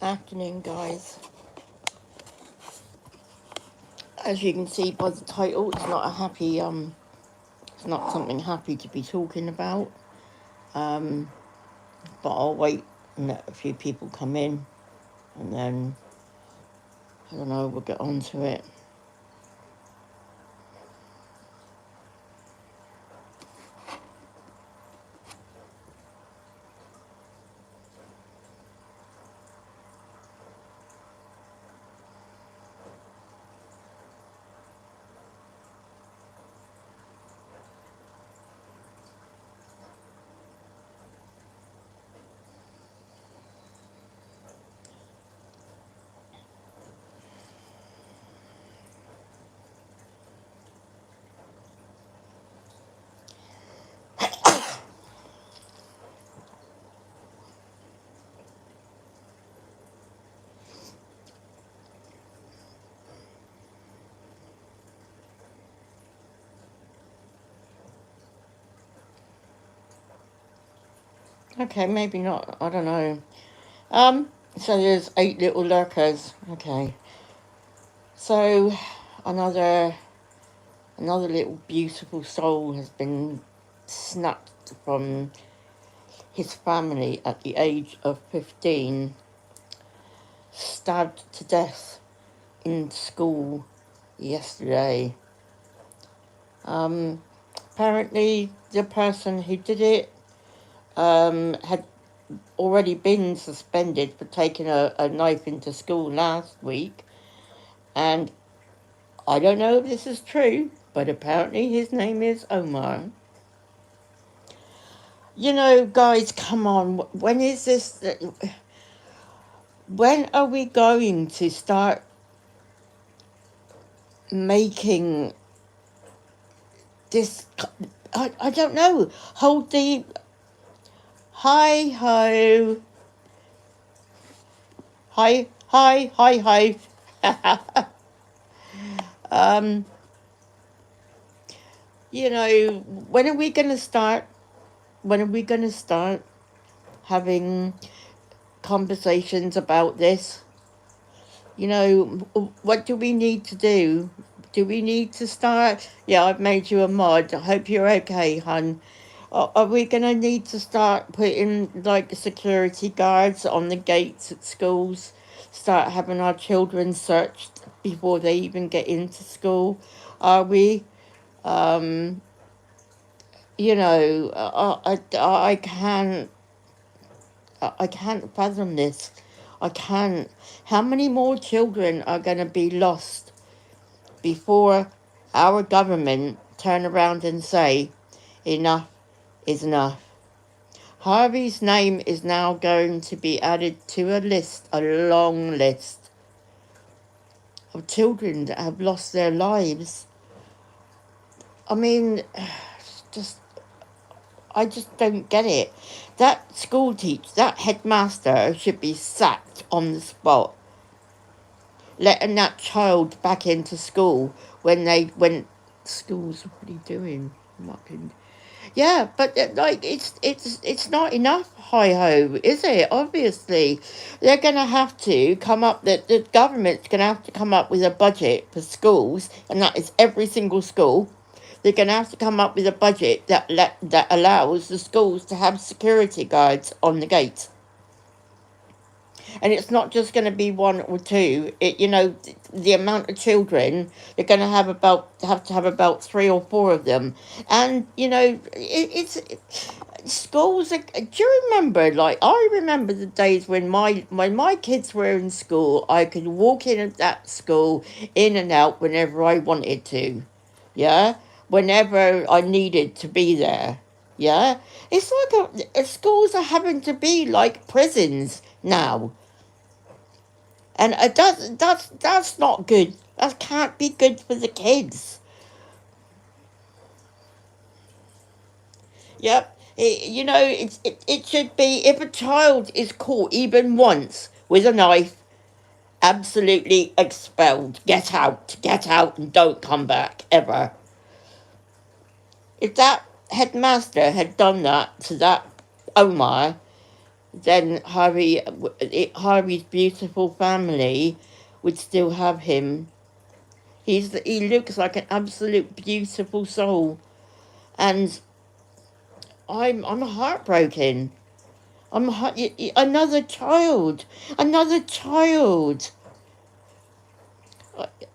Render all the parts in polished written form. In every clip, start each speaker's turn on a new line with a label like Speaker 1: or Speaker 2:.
Speaker 1: Afternoon, guys. As you can see by the title, it's not a happy it's not something happy to be talking about. um but I'll wait and let a few people come in, and then I don't know, we'll get on to it. Okay, maybe not, I don't know. So there's 8 little lurkers. Okay, so another little beautiful soul has been snatched from his family at the age of 15, stabbed to death in school yesterday. Apparently, the person who did it had already been suspended for taking a knife into school last week, and I don't know if this is true, but apparently his name is Omar. You know, guys, come on. When is this? When are we going to start making this? I don't know. Hold the. Hi ho. Hi, hi, hi, hi. You know, when are we going to start? When are we going to start having conversations about this? You know, what do we need to do? Do we need to start? Yeah, I've made you a mod. I hope you're okay, hun. Are we going to need to start putting, like, security guards on the gates at schools? Start having our children searched before they even get into school? Are we? Um, you know, I can't fathom this. I can't. How many more children are going to be lost before our government turn around and say, enough is enough? Harvey's name is now going to be added to a long list of children that have lost their lives. I mean, just I just don't get it. That school teacher, that headmaster should be sacked on the spot. Letting that child back into school when school's already doing mucking. Yeah, but like it's not enough, hi ho, is it? Obviously, they're gonna have to come up. The government's gonna have to come up with a budget for schools, and that is every single school. They're going to have to come up with a budget that allows the schools to have security guards on the gate. And it's not just going to be one or two. The amount of children, they're going to have to have about 3 or 4 of them. And schools are, do you remember, like, I remember the days when my kids were in school. I could walk in at that school, in and out whenever I wanted to. Yeah, whenever I needed to be there. Yeah, it's like schools are having to be like prisons now, and that's not good. That can't be good for the kids. Yep, it should be, if a child is caught even once with a knife, absolutely expelled. Get out, and don't come back ever. If that headmaster had done that to that Omar, then Harvey's beautiful family would still have him. He looks like an absolute beautiful soul, and I'm heartbroken. Another child, another child.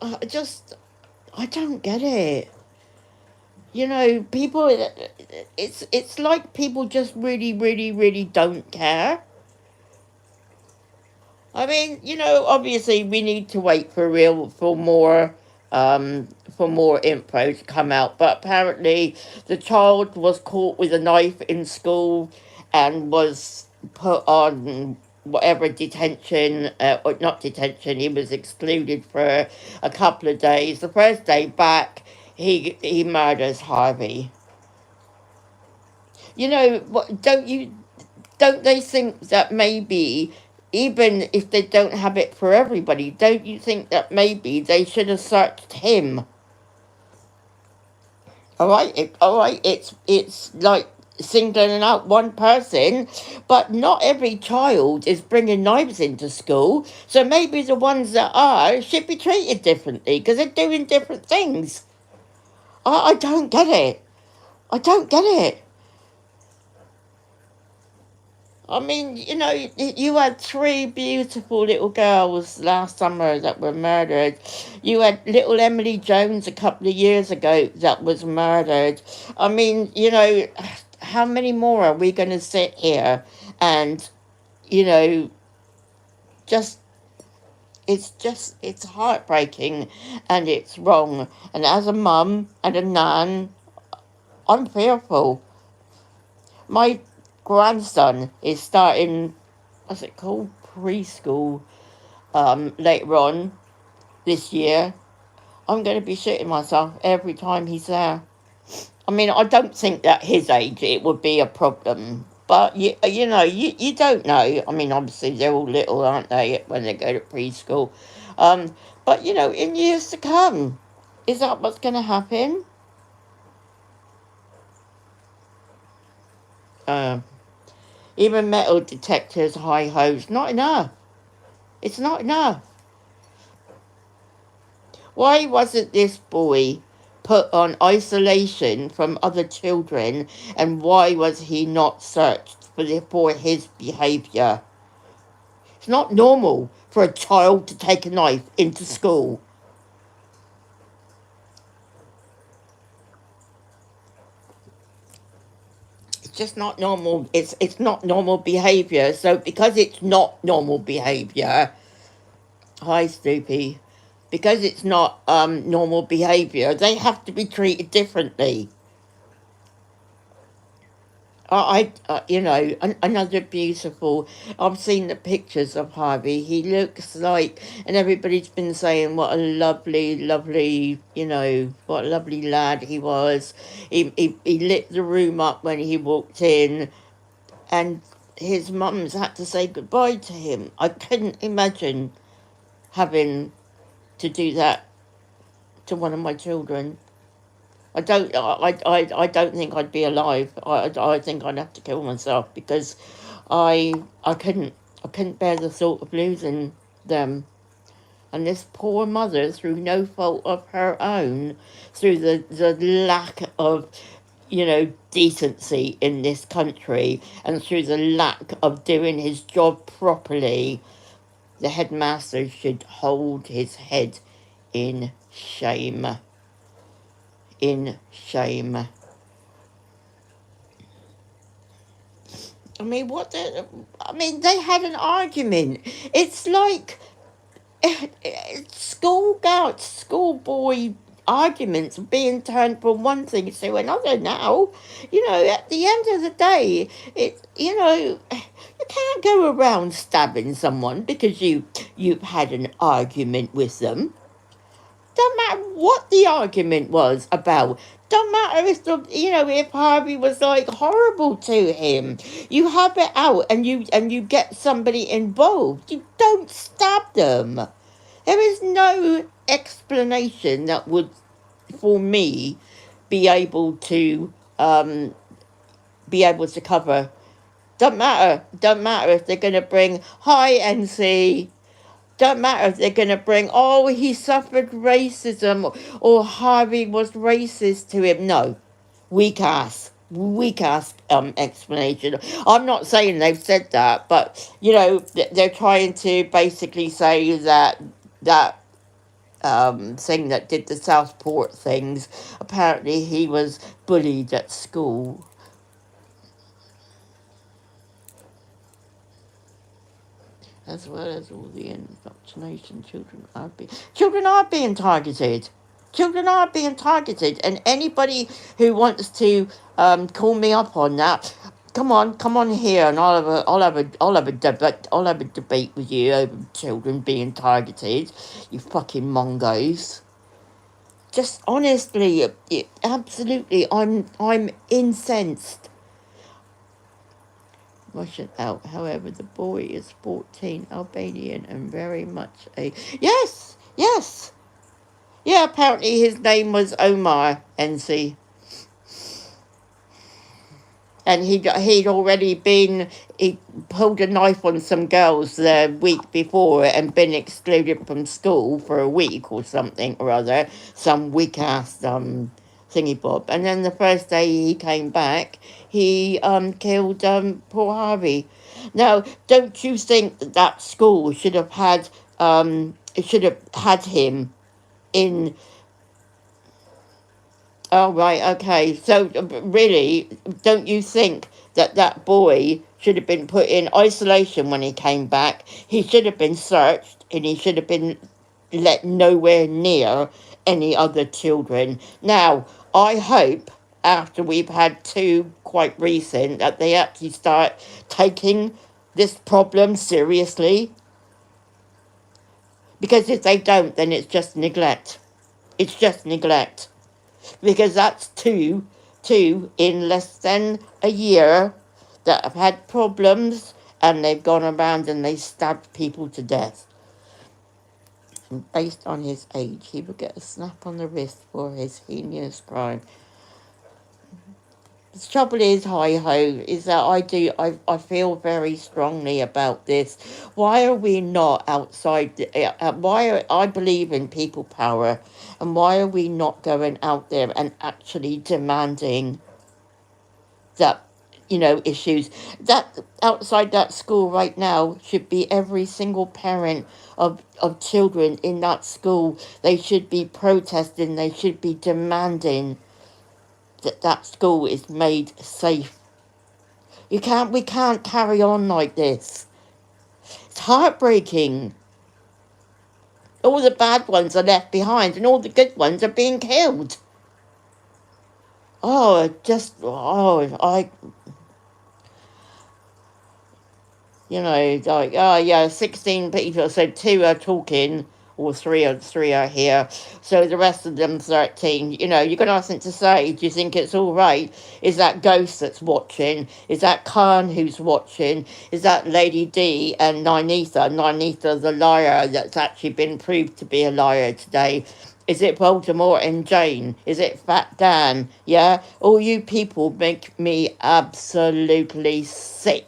Speaker 1: I just I don't get it. You know, people. It's like people just really, really, really don't care. I mean, you know, obviously we need to wait um for more info to come out. But apparently, the child was caught with a knife in school and was put on whatever detention, or not detention. He was excluded for a couple of days. The first day back, he murders Harvey. You know what? Don't they think that maybe, even if they don't have it for everybody, don't you think that maybe they should have searched him? All right, it's like singling out one person, but not every child is bringing knives into school. So maybe the ones that are should be treated differently because they're doing different things. I don't get it. I don't get it. I mean, you know, you had three beautiful little girls last summer that were murdered. You had little Emily Jones a couple of years ago that was murdered. I mean, you know, how many more are we going to sit here and, you know, just, it's heartbreaking and it's wrong. And as a mum and a nan, I'm fearful. My grandson is starting, what's it called, preschool, later on this year. I'm going to be shitting myself every time he's there. I mean, I don't think that his age it would be a problem, but you know, you don't know. I mean, obviously they're all little, aren't they, when they go to preschool? But you know, in years to come, is that what's going to happen? Uh, Even metal detectors, high hose, not enough. It's not enough. Why wasn't this boy put on isolation from other children, and why was he not searched for his behaviour? It's not normal for a child to take a knife into school. It's just not normal. It's not normal behaviour. So because it's not normal behaviour, hi Snoopy, because it's not normal behaviour, they have to be treated differently. You know, another beautiful. I've seen the pictures of Harvey. He looks like, and everybody's been saying what a lovely, lovely, you know, what a lovely lad he was. He lit the room up when he walked in, and his mum's had to say goodbye to him. I couldn't imagine having to do that to one of my children. I don't think I'd be alive. I think I'd have to kill myself because I couldn't bear the thought of losing them. And this poor mother, through no fault of her own, through the lack of, you know, decency in this country, and through the lack of doing his job properly, the headmaster should hold his head in shame. In shame. I mean, they had an argument. It's like schoolboy arguments being turned from one thing to another now. You know, at the end of the day, you know, you can't go around stabbing someone because you've had an argument with them. Don't matter what the argument was about. Don't matter if if Harvey was like horrible to him. You have it out and you get somebody involved. You don't stab them. There is no explanation that would, for me, be able to be able to cover Don't matter if they're going to bring, hi NC. Don't matter if they're going to bring, oh, he suffered racism or Harvey was racist to him. No. Weak ass explanation. I'm not saying they've said that, but, you know, they're trying to basically say that thing that did the Southport things, apparently he was bullied at school. As well as all the indoctrination, children are being targeted. Children are being targeted, and anybody who wants to call me up on that, come on here, and I'll have a debate with you over children being targeted. You fucking mongos. Just honestly, absolutely, I'm incensed. Russian out. However, the boy is 14, Albanian, and very much a... Yes! Yes! Yeah, apparently his name was Omar, NC. And he'd already been... He pulled a knife on some girls the week before and been excluded from school for a week or something or other. Some weak-ass thingy bob. And then the first day he came back, he killed poor Harvey. Now, don't you think that school should have had him in... Oh, right, okay. So, really, don't you think that boy should have been put in isolation when he came back? He should have been searched, and he should have been let nowhere near any other children. Now, I hope, after we've had two quite recent, that they actually start taking this problem seriously. Because if they don't, then it's just neglect. It's just neglect. Because that's two in less than a year that have had problems, and they've gone around and they stabbed people to death. And based on his age, he would get a slap on the wrist for his heinous crime. The trouble is, hi-ho, is that I feel very strongly about this. Why are we not outside, I believe in people power, and why are we not going out there and actually demanding that, issues? That outside that school right now should be every single parent of children in that school. They should be protesting, they should be demanding that school is made safe. We can't carry on like this. It's heartbreaking. All the bad ones are left behind and all the good ones are being killed. Like, oh yeah, 16 people, so 2 are talking, or three are here, so the rest of them 13. You're gonna have something to say. Do you think it's all right? Is that Ghost that's watching? Is that Khan who's watching? Is that Lady D and Ninetha the liar that's actually been proved to be a liar today? Is it Voldemort and Jane? Is it Fat Dan? Yeah, all you people make me absolutely sick.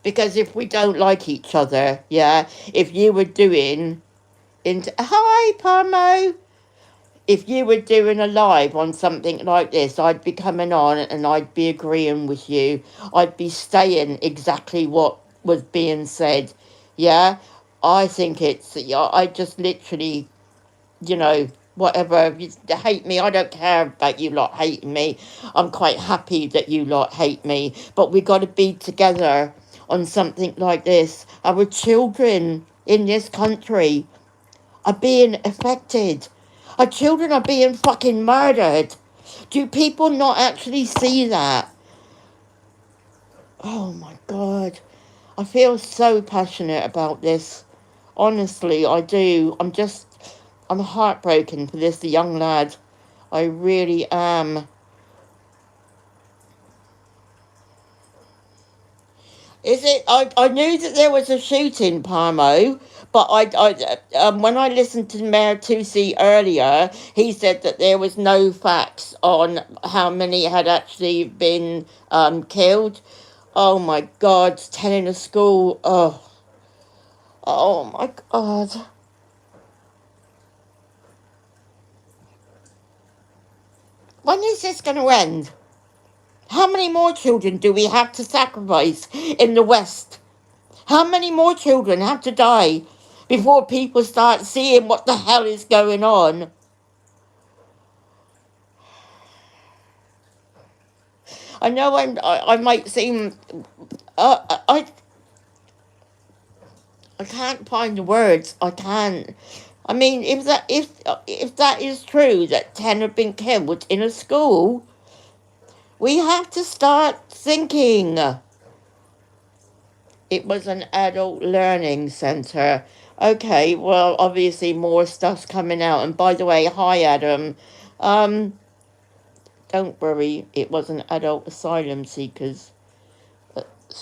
Speaker 1: Because if we don't like each other, yeah, if you were doing... Hi, Parmo! If you were doing a live on something like this, I'd be coming on and I'd be agreeing with you. I'd be saying exactly what was being said, yeah? I think it's... I just literally, whatever. You hate me, I don't care about you lot hating me. I'm quite happy that you lot hate me. But we got to be together on something like this. Our children in this country are being affected. Our children are being fucking murdered. Do people not actually see that? Oh my God. I feel so passionate about this. Honestly, I do. I'm heartbroken for this young lad. I really am. Is it? I knew that there was a shooting, Parmo, but when I listened to Mayor Tusi earlier, he said that there was no facts on how many had actually been killed. Oh my God, 10 in a school. Oh my God. When is this going to end? How many more children do we have to sacrifice in the West? How many more children have to die before people start seeing what the hell is going on? I know I might seem. I can't find the words. I can't. I mean, if that is true, that 10 have been killed in a school, we have to start thinking. It was an adult learning centre. Okay, well, obviously more stuff's coming out. And by the way, hi Adam. Um, don't worry, it was an adult asylum seekers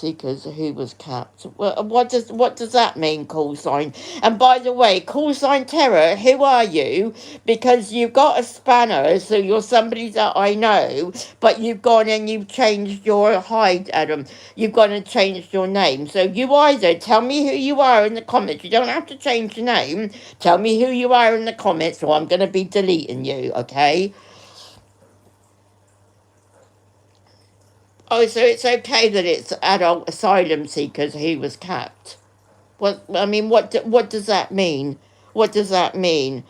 Speaker 1: who was capped. Well, what does that mean, call sign? And by the way, call sign terror, who are you? Because you've got a spanner, so you're somebody that I know, but you've gone and you've changed your hide, Adam. You've gone and changed your name. So you either tell me who you are in the comments. You don't have to change your name. Tell me who you are in the comments, or I'm going to be deleting you, okay? Oh, so it's okay that it's adult asylum seekers who was capped. What I mean, what does that mean? What does that mean?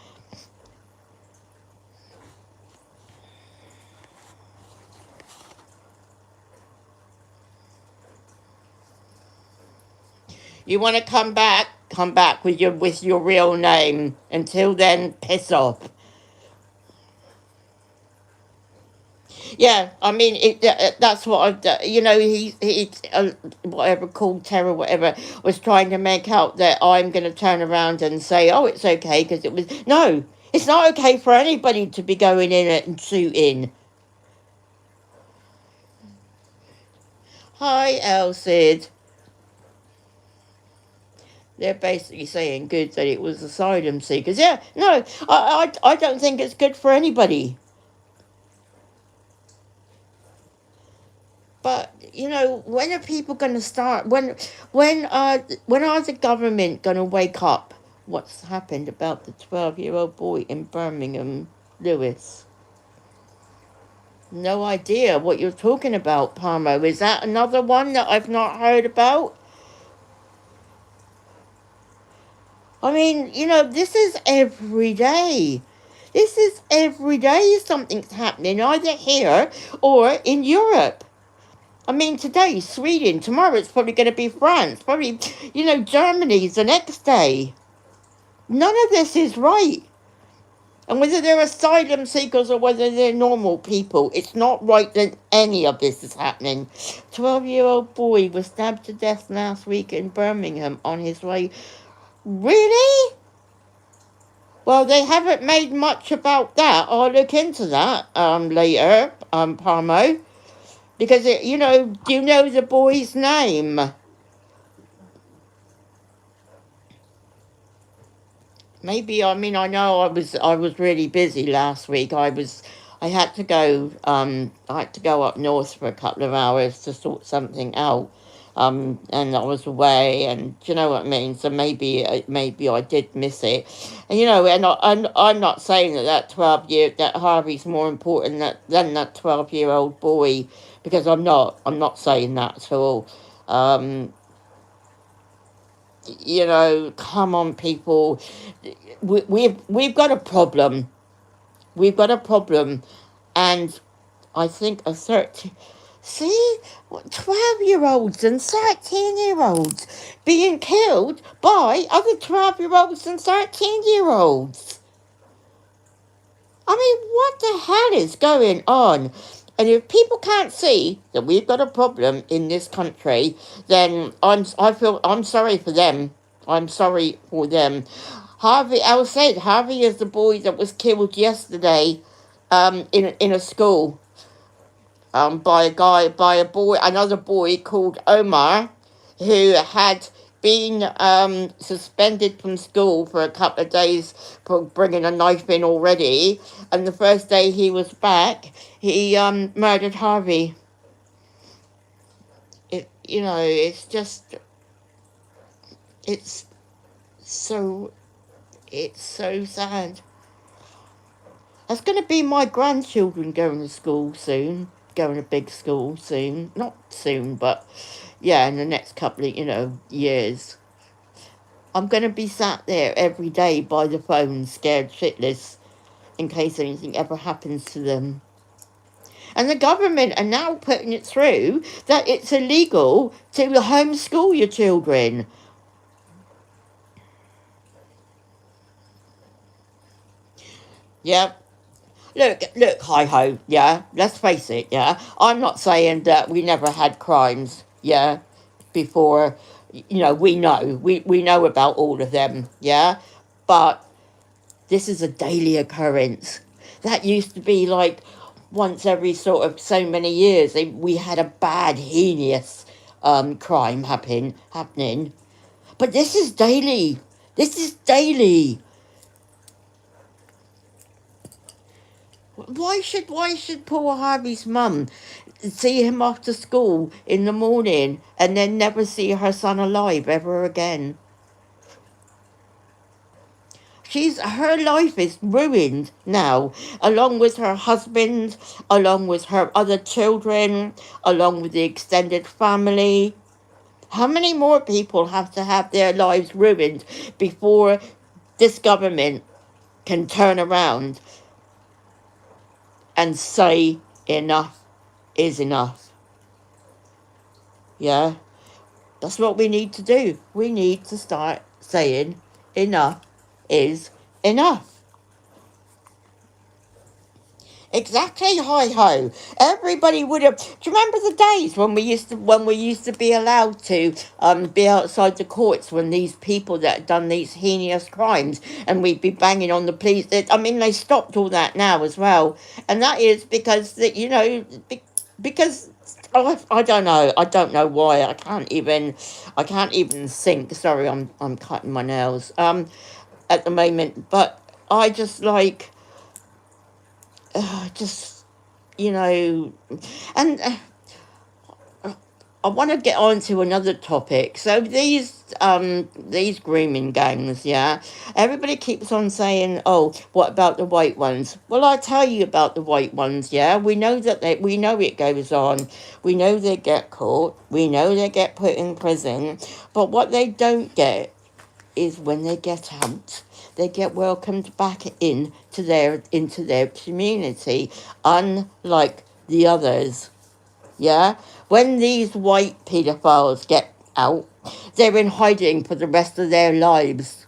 Speaker 1: You want to come back? Come back with your real name. Until then, piss off. Yeah, I mean, that's what I've done. You know, he whatever, called terror, whatever, was trying to make out that I'm going to turn around and say, oh, it's okay, because it was. No, it's not okay for anybody to be going in it and shooting. Hi, Elsid. They're basically saying good that it was asylum seekers. Yeah, no, I don't think it's good for anybody. But you know, when are people going to start? When are the government going to wake up? What's happened about the 12-year-old boy in Birmingham, Lewis? No idea what you're talking about, Palmo. Is that another one that I've not heard about? I mean, you know, this is every day. This is every day something's happening, either here or in Europe. I mean, today, Sweden. Tomorrow, it's probably going to be France. Probably, you know, Germany's the next day. None of this is right. And whether they're asylum seekers or whether they're normal people, it's not right that any of this is happening. 12-year-old boy was stabbed to death last week in Birmingham on his way. Really? Well, they haven't made much about that. I'll look into that later, Parmo. Because, you know, do you know the boy's name? Maybe, I mean, I know I was really busy last week. I had to go up north for a couple of hours to sort something out. And I was away, and do you know what I mean? So maybe I did miss it. And you know, I'm not saying that 12 year that Harvey's more important than that 12-year-old boy, because I'm not saying that at all. Um, you know, come on, people. We've got a problem. We've got a problem, and I think a 13. See, 12-year-olds and 13-year-olds being killed by other 12-year-olds and 13-year-olds. I mean, what the hell is going on? And if people can't see that we've got a problem in this country, then I'm sorry for them. I'm sorry for them. Harvey, I was saying, Harvey is the boy that was killed yesterday, in a school, by a boy, another boy called Omar. who had been suspended from school for a couple of days for bringing a knife in already, and the first day he was back, he murdered Harvey. It's just, it's so, it's so sad. That's going to be my grandchildren going to school soon, going to big school soon. Not soon, but yeah, in the next couple of, years. I'm going to be sat there every day by the phone, scared shitless, in case anything ever happens to them. And the government are now putting it through that it's illegal to homeschool your children. Yeah. Look, hi ho, yeah. Let's face it, yeah. I'm not saying that we never had crimes, yeah, before. We know about all of them, yeah. But this is a daily occurrence. That used to be like once every sort of so many years. We had a bad, heinous crime happening. But this is daily. This is daily. Why should poor Harvey's mum see him off to school in the morning and then never see her son alive ever again? Her life is ruined now, along with her husband, along with her other children, along with the extended family. How many more people have to have their lives ruined before this government can turn around and say enough is enough? Yeah, that's what we need to do. We need to start saying enough is enough. Exactly, hi ho. Everybody would have. Do you remember the days when we used to be allowed to be outside the courts when these people that had done these heinous crimes, and we'd be banging on the police? I mean, they stopped all that now as well, and that is because because I don't know. I don't know why. I can't even think. Sorry, I'm cutting my nails at the moment, but I just like just you know, and I want to get on to another topic. So these grooming gangs, yeah. Everybody keeps on saying, "Oh, what about the white ones?" Well, I tell you about the white ones, yeah. We know it goes on. We know they get caught. We know they get put in prison. But what they don't get is when they get out, they get welcomed back into their community, unlike the others. Yeah, when these white paedophiles get out, they're in hiding for the rest of their lives.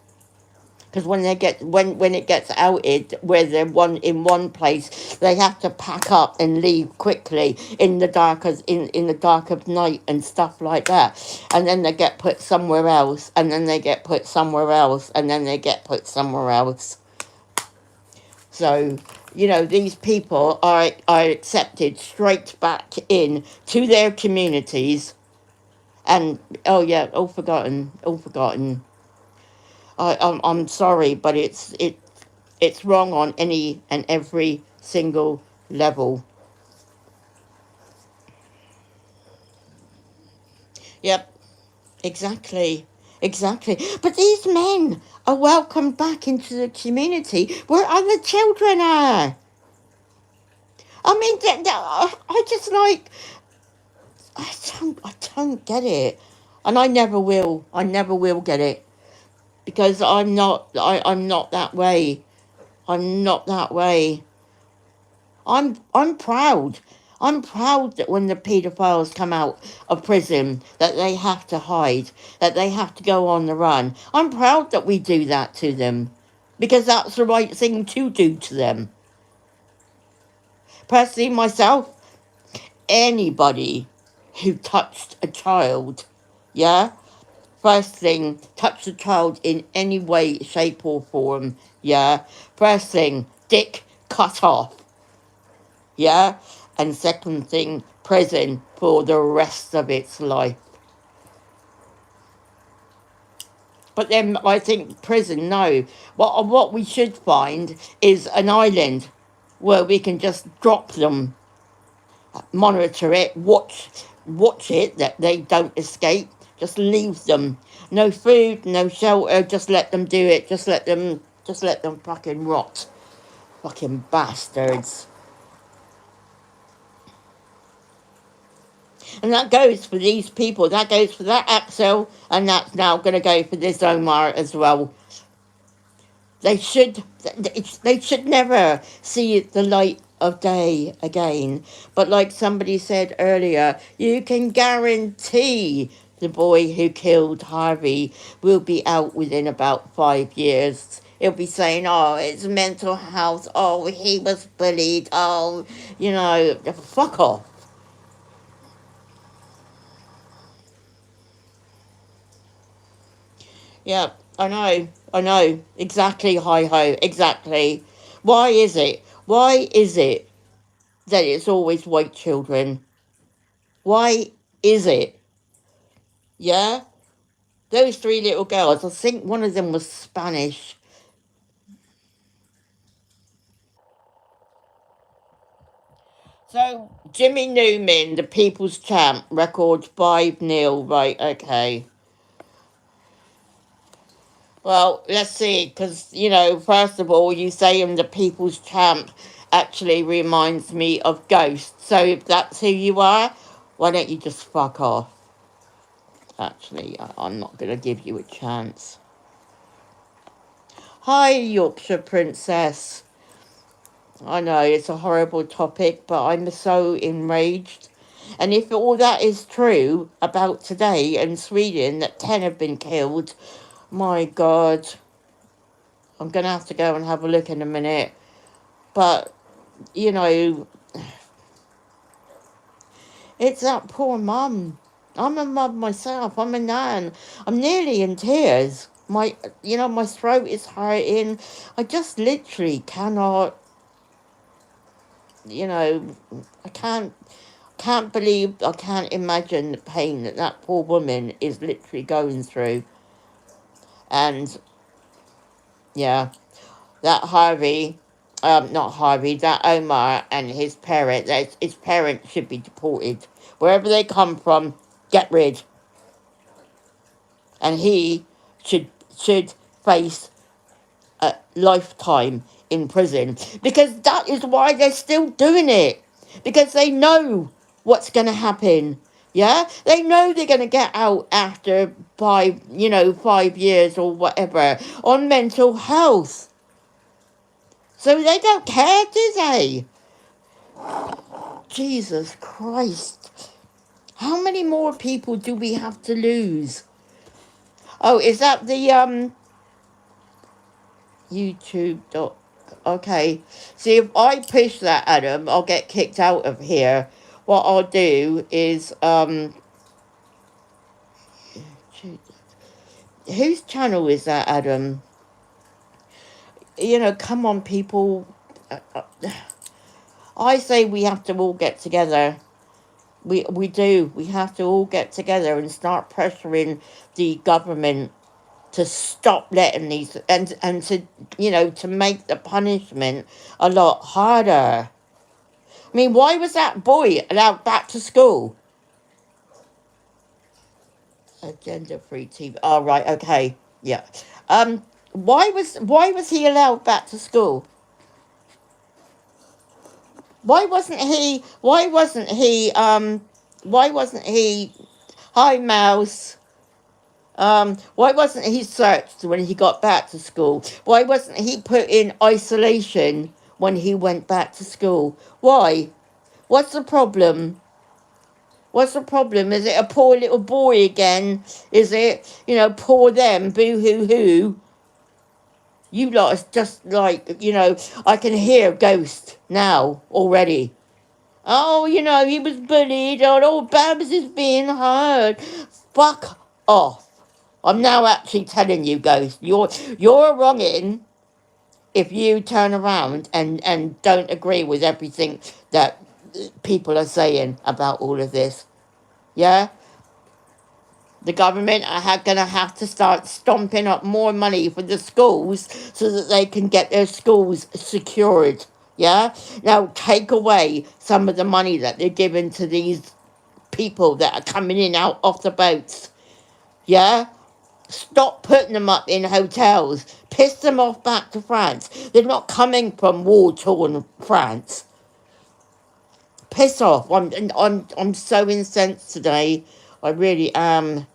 Speaker 1: Because when it gets outed, where they're in one place, they have to pack up and leave quickly in the dark of night and stuff like that. And then they get put somewhere else, and then they get put somewhere else, and then they get put somewhere else. So, these people are accepted straight back in to their communities. And, oh yeah, all forgotten, all forgotten. I'm sorry, but it's wrong on any and every single level. Yep, exactly. But these men are welcomed back into the community where other children are. I mean, I just like, I don't get it, and I never will. I never will get it because I'm not that way. I'm not that way. I'm proud. I'm proud that when the paedophiles come out of prison, that they have to hide, that they have to go on the run. I'm proud that we do that to them, because that's the right thing to do to them. Personally, myself, anybody who touched a child, yeah, first thing, touched a child in any way, shape, or form, yeah, first thing, dick cut off, yeah, and second thing, prison for the rest of its life. But then I think prison, no. What we should find is an island where we can just drop them, monitor it, watch it that they don't escape. Just leave them. No food, no shelter. Just let them do it. Just let them fucking rot. Fucking bastards. And that goes for these people. That goes for that Axel, and that's now going to go for this Omar as well. They should they should never see the light of day again. But like somebody said earlier, you can guarantee the boy who killed Harvey will be out within about 5 years. He'll be saying, oh, it's mental health. Oh, he was bullied. Oh, fuck off. Yeah, I know. Exactly, hi ho, exactly. Why is it? Why is it that it's always white children? Why is it? Yeah? Those three little girls, I think one of them was Spanish. So, Jimmy Newman, the People's Champ, records 5-0. Right, okay. Well, let's see, because, first of all, you say I'm the People's Champ actually reminds me of Ghost. So if that's who you are, why don't you just fuck off? Actually, I'm not going to give you a chance. Hi, Yorkshire Princess. I know it's a horrible topic, but I'm so enraged. And if all that is true about today in Sweden, that 10 have been killed, my God, I'm going to have to go and have a look in a minute. But, you know, it's that poor mum. I'm a mum myself. I'm a nan. I'm nearly in tears. My throat is hurting. I just literally cannot, you know, I can't believe, I can't imagine the pain that poor woman is literally going through. And, yeah, that Harvey, not Harvey, that Omar and his parents should be deported. Wherever they come from, get rid. And he should face a lifetime in prison, because that is why they're still doing it, because they know what's going to happen. Yeah, they know they're going to get out after 5 years or whatever on mental health, so they don't care, do they? Jesus Christ, how many more people do we have to lose? Oh, is that the YouTube dot? Okay. See, if I push that, Adam, I'll get kicked out of here. What I'll do is whose channel is that, Adam? Come on, people. I say we have to all get together. We do. We have to all get together and start pressuring the government to stop letting these, and to make the punishment a lot harder. I mean, why was that boy allowed back to school? Agenda free TV. Oh, right, okay, yeah. Why was he allowed back to school? Why wasn't he? Why wasn't he? Why wasn't he? Hi, Mouse. Why wasn't he searched when he got back to school? Why wasn't he put in isolation when he went back to school? Why? What's the problem? What's the problem? Is it a poor little boy again? Is it, poor them, boo hoo hoo? You lot is just like, I can hear Ghost now already. Oh, he was bullied. Oh, Babs is being hurt. Fuck off. I'm now actually telling you, Ghost, you're a wrongin' if you turn around and don't agree with everything that people are saying about all of this. Yeah? The government are going to have to start stomping up more money for the schools so that they can get their schools secured. Yeah? Now, take away some of the money that they're giving to these people that are coming in out off the boats. Yeah? Stop putting them up in hotels. Piss them off back to France. They're not coming from war-torn France. Piss off. I'm so incensed today. I really am.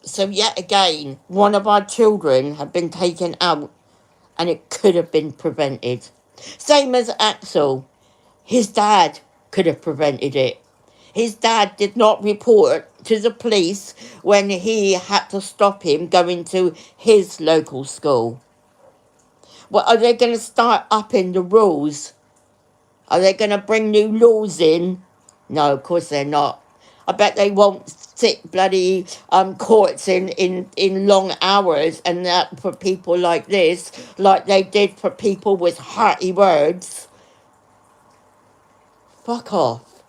Speaker 1: So yet again, one of our children have been taken out and it could have been prevented. Same as Axel. His dad could have prevented it. His dad did not report to the police when he had to stop him going to his local school. Well, are they going to start upping the rules? Are they going to bring new laws in? No, of course they're not. I bet they won't sit bloody courts in long hours and that for people like this, like they did for people with hearty words. Fuck off.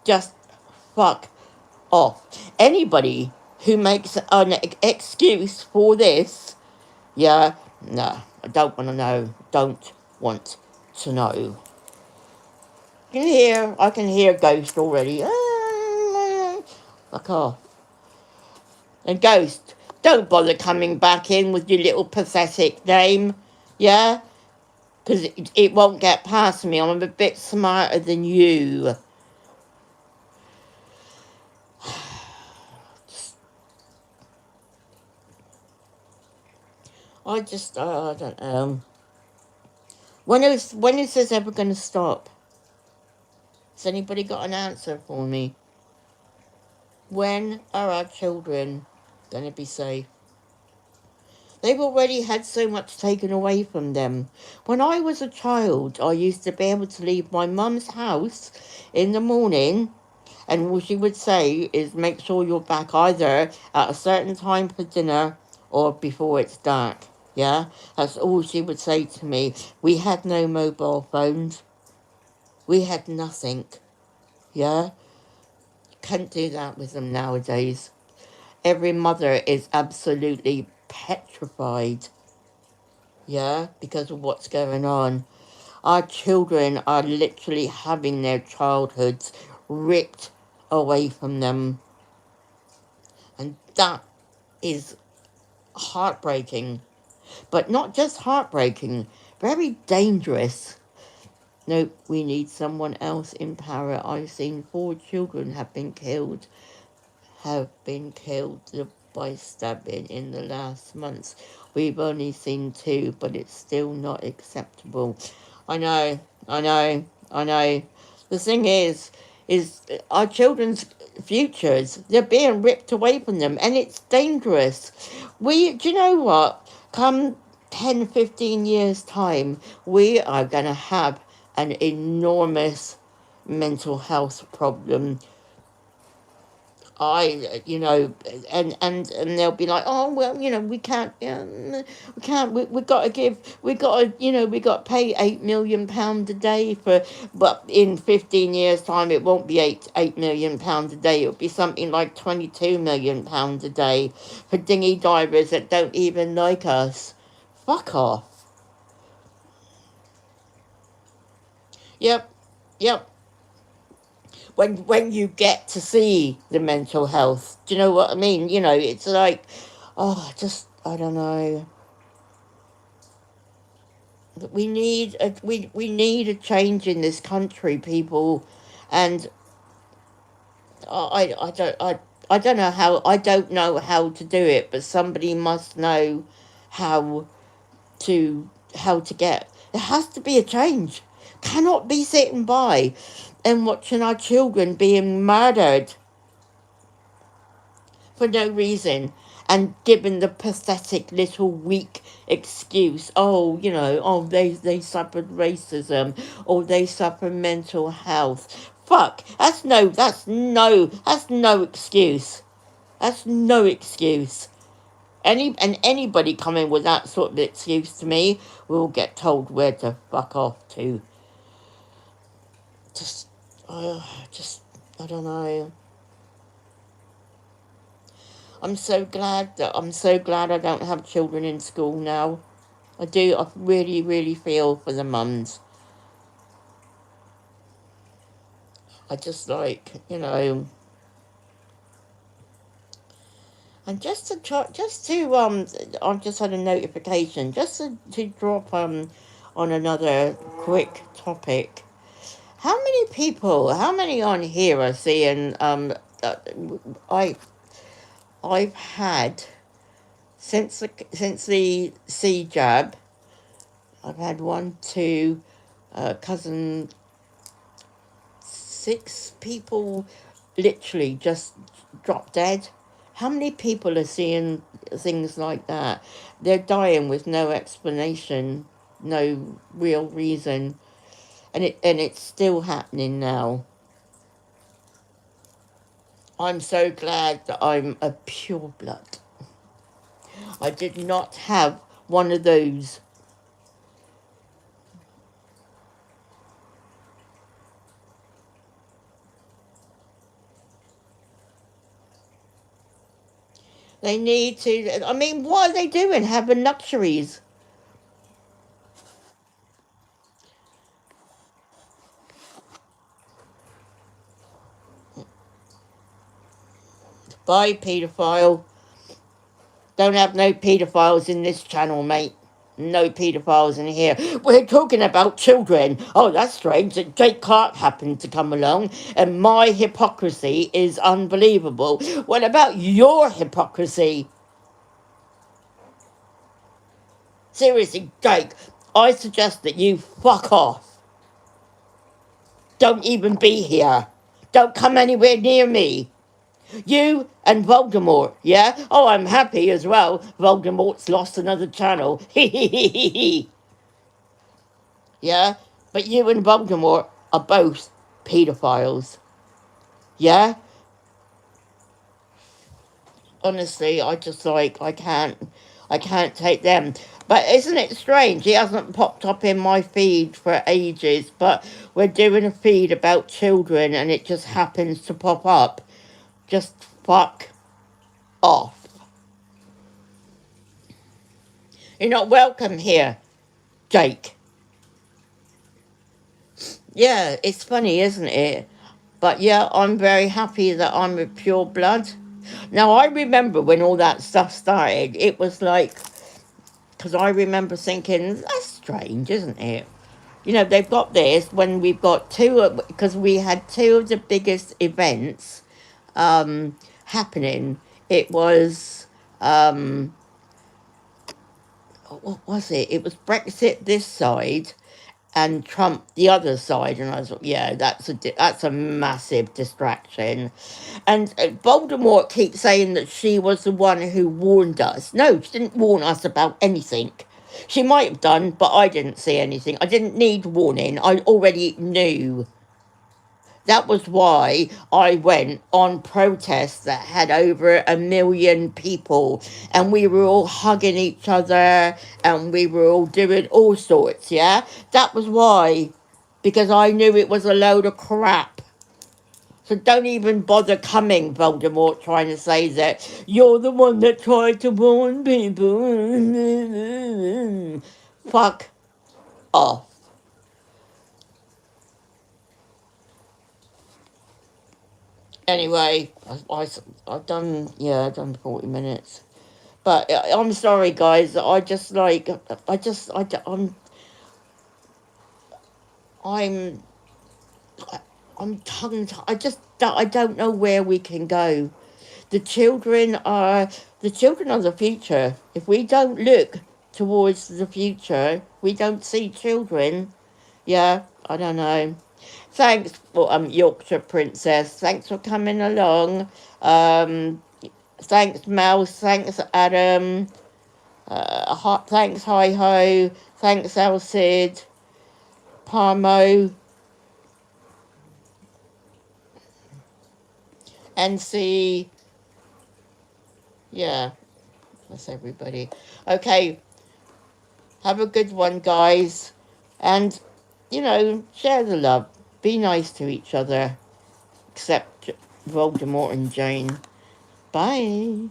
Speaker 1: Just fuck off. Anybody who makes an excuse for this, yeah, no, I don't want to know. Don't want to know. I can hear Ghost already. Fuck off. And Ghost, don't bother coming back in with your little pathetic name, yeah? Because it won't get past me. I'm a bit smarter than you. I don't know. When is this ever going to stop? Has anybody got an answer for me? When are our children going to be safe? They've already had so much taken away from them. When I was a child, I used to be able to leave my mum's house in the morning, and all she would say is make sure you're back either at a certain time for dinner or before it's dark. Yeah, that's all she would say to me. We had no mobile phones. We had nothing. Yeah, can't do that with them nowadays. Every mother is absolutely petrified. Yeah, because of what's going on. Our children are literally having their childhoods ripped away from them. And that is heartbreaking. But not just heartbreaking, very dangerous. No, we need someone else in power. I've seen 4 children have been killed by stabbing in the last months. We've only seen 2, but it's still not acceptable. I know. The thing is our children's futures, they're being ripped away from them, and it's dangerous. Do you know what? Come 10, 15 years' time, we are going to have an enormous mental health problem. And they'll be like, oh well, we can't, we got to pay £8 million a day but in 15 years time it won't be eight million pounds a day. It'll be something like £22 million a day for dinghy divers that don't even like us. Fuck off. Yep. When you get to see the mental health, do you know what I mean? It's like, I don't know. We need a change in this country, people, and I don't know how to do it, but somebody must know how to get. There has to be a change. Cannot be sitting by and watching our children being murdered for no reason and given the pathetic little weak excuse. They suffered racism, or they suffer mental health. Fuck, that's no excuse. That's no excuse. Anybody coming with that sort of excuse to me will get told where to fuck off to. Just I don't know. I'm so glad I don't have children in school now. I do. I really, really feel for the mums. I just like, and just to try, I've just had a notification just to drop on another quick topic. How many on here are seeing uh, I I've had since the C jab. I've had one, two, cousin, six people literally just drop dead. How many people are seeing things like that? They're dying with no explanation, no real reason, and it's still happening now. I'm so glad that I'm a pure blood. I did not have one of those. They need to. I mean, what are they doing? Having luxuries? Bye, paedophile. Don't have no paedophiles in this channel, mate. No paedophiles in here. We're talking about children. Oh, that's strange that Jake Clark happened to come along and my hypocrisy is unbelievable. What about your hypocrisy? Seriously, Jake, I suggest that you fuck off. Don't even be here. Don't come anywhere near me. You and Voldemort, yeah? Oh, I'm happy as well. Voldemort's lost another channel. Yeah? But you and Voldemort are both paedophiles. Yeah? Honestly, I just like, I can't take them. But isn't it strange? He hasn't popped up in my feed for ages, but we're doing a feed about children and it just happens to pop up. Just fuck off. You're not welcome here, Jake. Yeah, it's funny, isn't it? But yeah, I'm very happy that I'm a pure blood. Now, I remember when all that stuff started, it was like, because I remember thinking, that's strange, isn't it? You know, they've got this when we've got because we had two of the biggest events happening. It was, what was it? It was Brexit this side and Trump the other side, and I thought, yeah, that's a massive distraction. And Voldemort keeps saying that she was the one who warned us. No, she didn't warn us about anything. She might have done, but I didn't see anything. I didn't need warning. I already knew. That was why I went on protests that had over 1 million people, and we were all hugging each other, and we were all doing all sorts, yeah? That was why, because I knew it was a load of crap. So don't even bother coming, Voldemort, trying to say that you're the one that tried to warn people. Fuck off. Anyway, I've done, yeah, I've done 40 minutes. But I'm sorry, guys. I'm, I'm tongue. I don't know where we can go. The children are, the children are the future. If we don't look towards the future, we don't see children. Yeah, I don't know. Thanks for Yorkshire Princess. Thanks for coming along. Thanks Mouse. Thanks Adam. Thanks Hi Ho. Thanks Alcid. Parmo. NC. Yeah, that's everybody. Okay, have a good one, guys. And, share the love. Be nice to each other. except Voldemort and Jane. Bye.